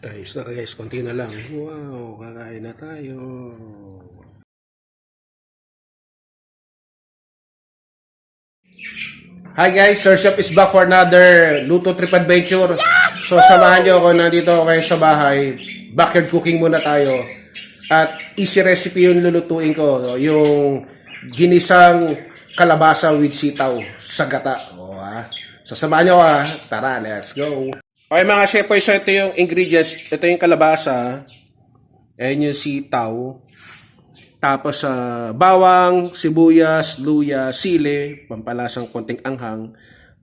Ayos na guys, konti na lang. Wow, kakain na tayo. Hi guys, Sir Chef is back for another Luto Trip Adventure. So samahan nyo ako, nandito ako kayo sa bahay. Backyard cooking muna tayo. At easy recipe yung lulutuin ko. Yung ginisang kalabasa with sitaw sa gata. So samahan nyo ako ha. Tara, let's go. Okay mga chef, so ito yung ingredients. Ito yung kalabasa. Ayan yung sitaw. Tapos bawang, sibuyas, luya, sili, pampalasang konting anghang,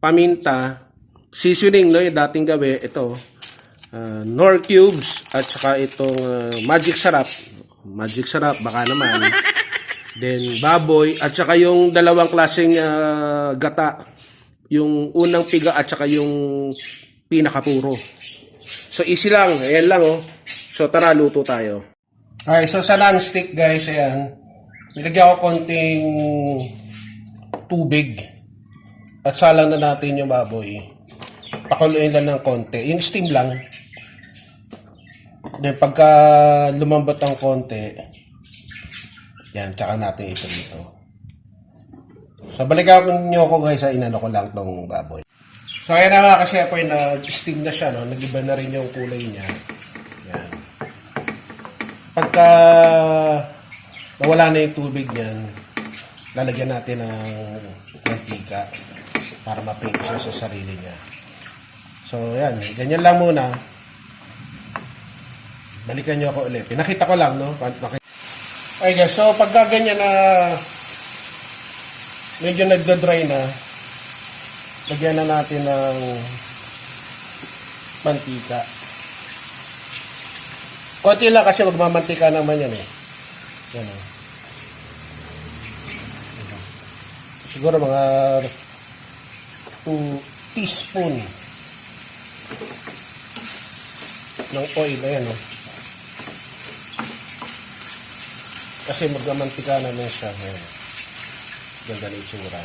paminta, seasoning, no, yung dating gabi, ito, Knorr cubes, at saka itong magic sarap, baka naman, then baboy, at saka yung dalawang klaseng gata, yung unang piga at saka yung pinakapuro. So easy lang, ayan lang oh. So tara, luto tayo. Okay, so sa non-stick guys, ayan, nilagyan ko konting tubig at salang na natin yung baboy. Pakuluin lang ng konti, yung steam lang. Then pagka lumambot ng konti, yan, tsaka natin ito dito. So balikan nyo ko guys, inano ko lang tong baboy. So ayan na mga kasi nag-steam na siya, no? Nag-iba na rin yung kulay niya. Yan. Pagka nawala na yung tubig niyan, lalagyan natin ng mantika para ma-prito siya sa sarili niya. So, yan. Ganyan lang muna. Balikan nyo ako ulit. Pinakita ko lang, no? Okay guys, so pagka ganyan na medyo nagda-dry na, lagyan na natin ng mantika. Konti lang kasi magmamantika naman yan eh. Yan o. Siguro mga 2 teaspoon ng oil. Ayan o. Kasi magmamantika naman siya. Ayan. Ganda na itsura.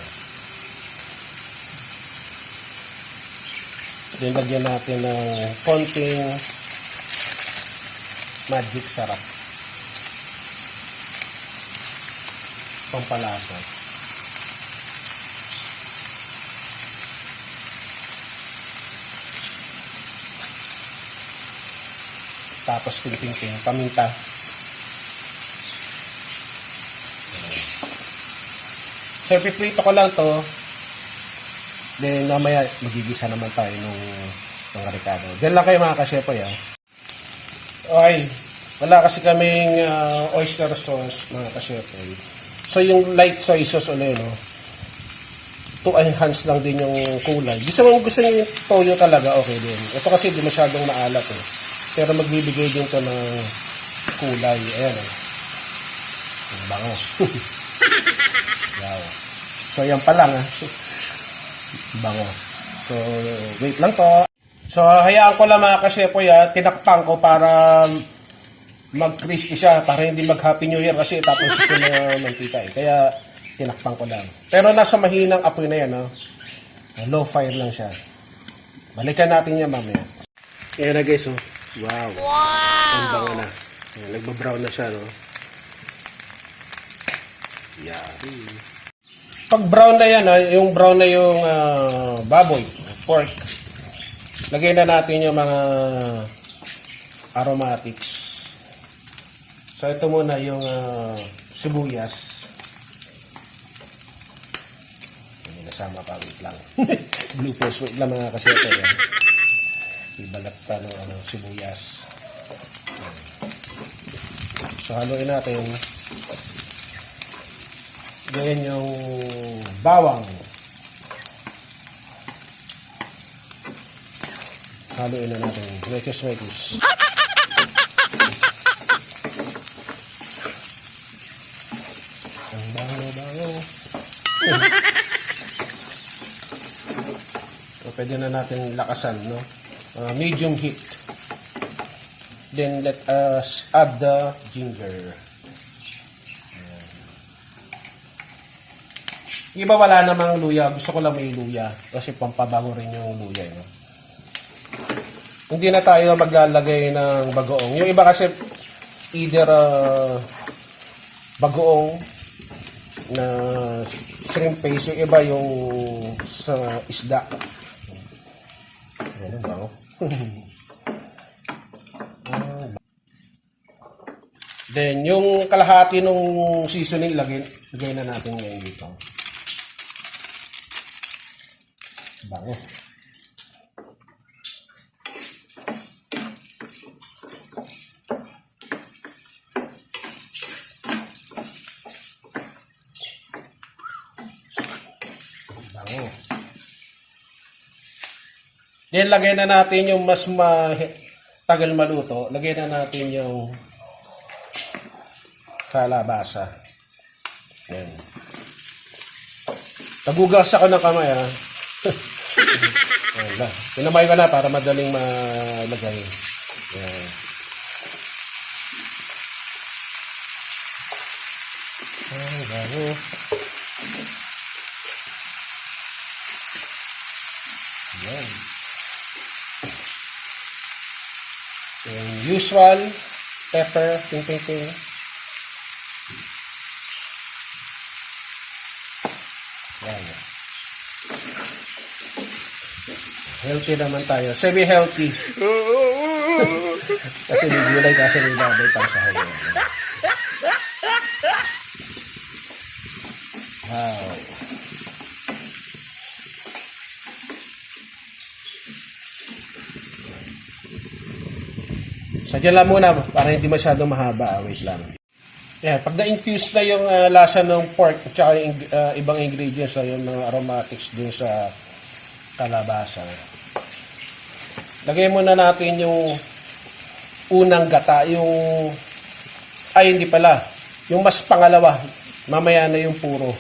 Then lagyan natin ng konting magic sarap, pampalasa. Tapos ting paminta. So piprito ko lang to. Then mamaya magigisa naman tayo ng ricado. Diyan lang kayo mga kasyepoy ha. Okay, wala kasi kaming oyster sauce mga kasyepoy. So yung light soy sauce ulit, no? To enhance lang din yung kulay. Gusto nyo yung toyo talaga, okay din. Ito kasi di masyadong maalat eh. Pero magbibigay din to ng kulay. Ayan eh. Ang bango. Wow. So yan pa lang ha. Bango. So wait lang to. So, hayaan ko lang mga kasyepoy tinakpan ko para mag-crispy siya, para hindi mag-Happy New Year kasi tapos ito na mantika eh. Kaya, tinakpan ko lang. Pero nasa mahinang apoy na yan, no? Low fire lang siya. Balikan natin yan mamaya. Ayan na guys, oh. Wow. Ang bango na. Ayan, nagbabrown na siya, no? Yahoo. Pag brown na yan, yung brown na yung baboy, pork, lagyan na natin yung mga aromatics. So, ito muna yung sibuyas. Hindi nasama pa, wait lang. Bloopers, wait lang mga kasete. Ibalat pa ng sibuyas. So, haluin natin. Ganyan yung bawang. Haluin na natin. Mekis. Ang bango. So, pwede na natin lakasan, no? Medium heat. Then, let us add the ginger. Ayan. Iba wala namang luya. Gusto ko lang may luya. Kasi pampabango rin yung luya, no? hindi na tayo maglalagay ng bagoong. Yung iba kasi either bagoong na shrimp paste, yung iba yung sa isda. Ano ba? Then, yung kalahati nung seasoning, lagay na natin ngayon dito. Bango. Bango. Then, lagay na natin yung mas tagal maluto. Lagay na natin yung kalabasa. Yan. Tagugas ako ng kamay, ha. Wala. Pinamay ko na para madaling malagay. Yan. Ay, bago. Yan. Yung usual pepper, ting. Yan. Healthy naman tayo. Semi-healthy. Kasi may gulay kasi may babay pang sa halo. Wow. Sadya lang muna para hindi masyadong mahaba. Wait lang. Yeah, pag na-infuse na yung lasa ng pork at saka yung ibang ingredients, yung mga aromatics dun sa kalabasa. Lagay muna natin yung unang gata, hindi pala. Yung mas pangalawa, mamaya na yung puro.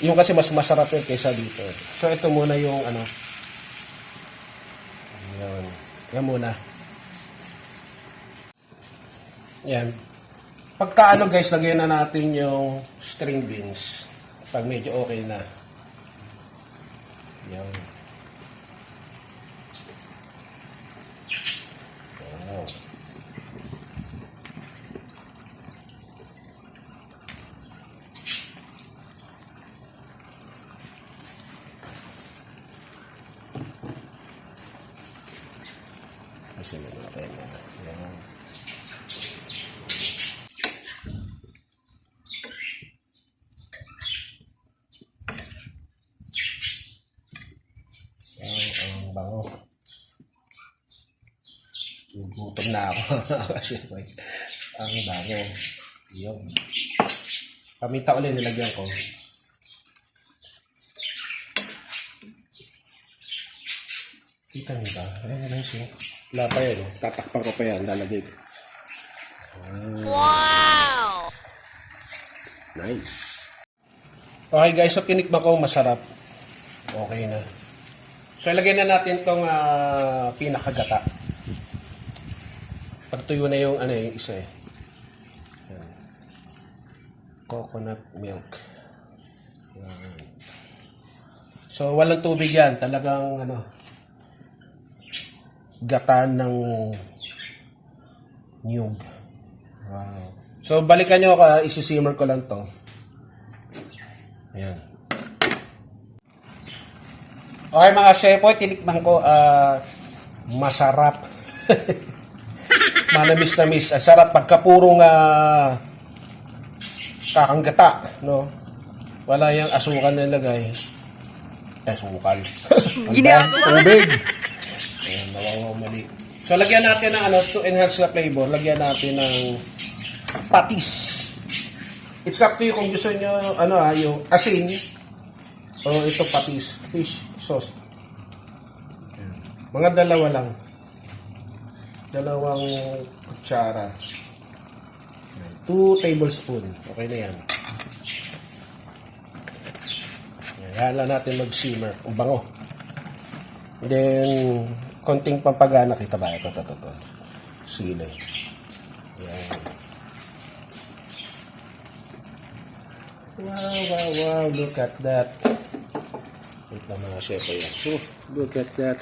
Yung kasi mas masarap yun kaysa dito. So ito muna yung yan muna. Yan. Pagka guys, lagyan na natin yung string beans. Pag medyo okay na. Yan. Wow. Kasi natin yan. Yan. Bango. Gutom na ako kasi ang bango. Yun. Paminta ulit nilagyan ko. Kita niyo ba? Ayan na siya. Wala pa yan. Tatakpan ko pa yan. Lalagay ko. Wow! Nice. Okay guys, so tinikman ko masarap. Okay na. So, ilagay na natin itong pinakagata. Pagtuyo na yung yung isa eh. Yan. Coconut milk. Yan. So, walang tubig yan. Talagang gata ng niyog. Wow. So, balikan nyo isi-simmer ko lang to. Ayan. Okay mga chef, tinikman ko, masarap. Manamis-namis. Ang sarap pagkapurong kakanggata, no? Wala yung asukan na nilagay. Sukal. Tubig. Ayan, nawawaw mali. So, lagyan natin ng to enhance the flavor, lagyan natin ng patis. It's up to you kung gusto nyo, yung asin, o ito patis, fish sauce. Mga dalawa lang. Dalawang kutsara. 2 tablespoon. Okay na yan. Yan lang natin mag-simmer. Ang bango. And then, konting pampagana. Kita ba? Ito. Sili. Yan. Wow. Look at that. Wait lang mga chef. Look at that.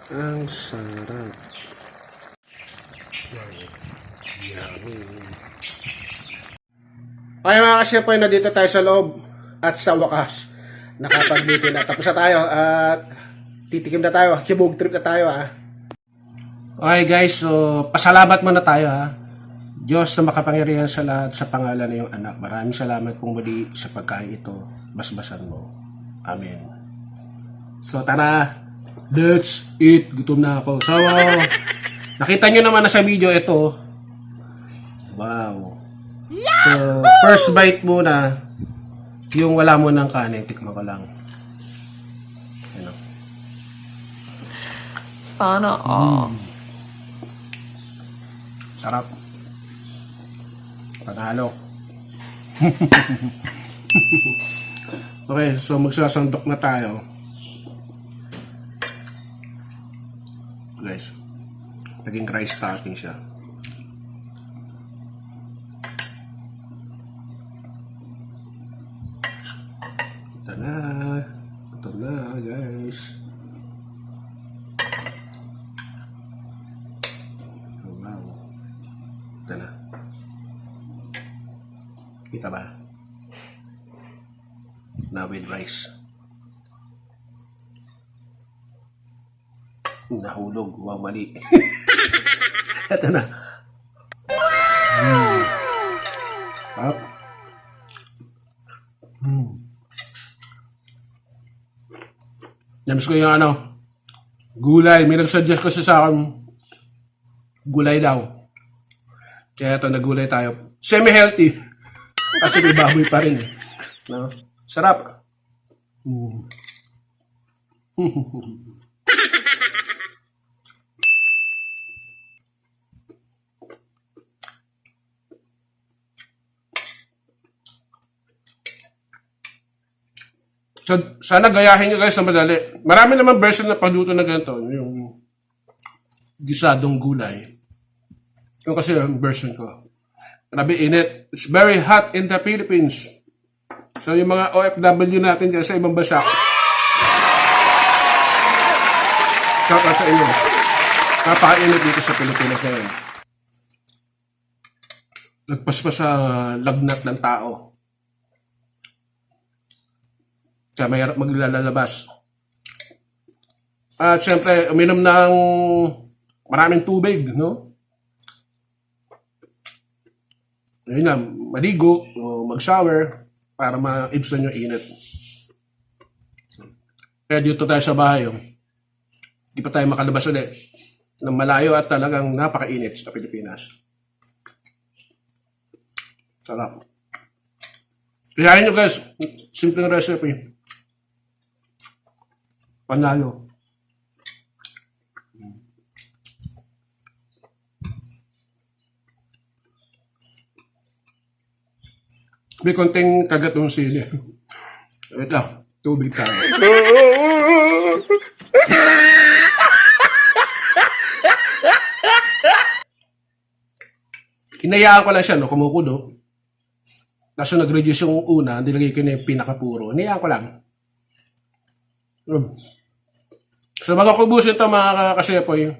Ang sarap. Okay mga kasyapoy, na dito tayo sa loob at sa wakas nakapagluto na. Tapos na tayo at titikim na tayo. Chibog trip na tayo ha. Okay guys, so pasalamat muna tayo ha. Diyos na makapangyarihan sa lahat, sa pangalan ng iyong anak. Maraming salamat pong muli sa pagkain ito. Basbasan mo. Amen. So tara, let's eat. Gutom na ako. So nakita nyo naman na sa video ito. Wow. So first bite muna, yung wala mo ng kanin, tikman ko lang. Ano? Sana all. Sarap. Panalo. Okay, so magsasandok na tayo. Guys, naging rice topping siya. Ito na guys. Oh, wow. Ito na. Kita ba? Na with rice. Nahulog. Wow, mali. Ito na. Up. Namis ko yung gulay. May nag-suggest kasi sa akin, gulay daw. Kaya ito, nagulay tayo. Semi-healthy. Kasi may baboy pa rin. No? Sarap. So, sana gayahin nyo guys na madali. Marami naman version na pagluto na ganito. Yung gisadong gulay. Yung kasi yung version ko. Grabe init. It's very hot in the Philippines. So yung mga OFW natin dyan sa ibang bansa. Shout out sa inyo. Napaka-init dito sa Pilipinas ngayon. Nagpaspas sa lagnat ng tao. Kaya mayroon maglalabas. At syempre, uminom ng maraming tubig, no? Ayun na, maligo, o mag-shower para ma-ibsan yung init. Kaya dito tayo sa bahay, hindi pa tayo makalabas ulit ng malayo at talagang napaka-init sa Pilipinas. Sarap. Kayahin nyo guys, simpleng recipe. Panalo. May konting kagat ng sili. Wait lang, tubig tayo. Hinayaan ko lang siya, no, kumukulo. Kaso nag-reduce yung una, nilagay ko na yung pinakapuro. Hinayaan ko lang. So mga kubusin ito mga kasepoy,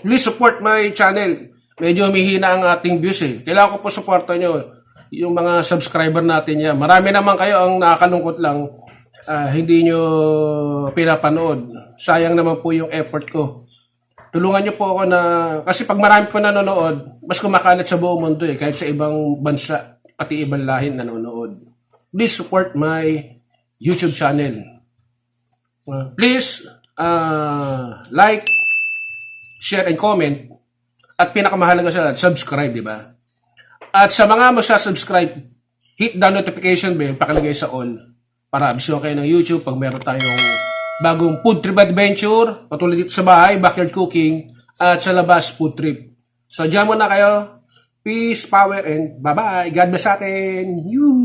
please support my channel. Medyo humihina ang ating views eh. Kailangan ko po supportan nyo yung mga subscriber natin yan. Marami naman kayo ang nakakalungkot lang. Hindi nyo pinapanood. Sayang naman po yung effort ko. Tulungan nyo po ako na, kasi pag marami po nanonood, mas kumakalat sa buong mundo eh. Kahit sa ibang bansa, pati ibang lahin nanonood. Please support my YouTube channel. Please like, share, and comment. At pinakamahalaga sa lahat, subscribe, di ba? At sa mga magsasubscribe, hit the notification bell, pakilagay sa all para abisyon kayo ng YouTube pag meron tayong bagong food trip adventure, patulad dito sa bahay, backyard cooking, at sa labas, food trip. So, dyan muna kayo. Peace, power, and bye-bye. God bless atin. You.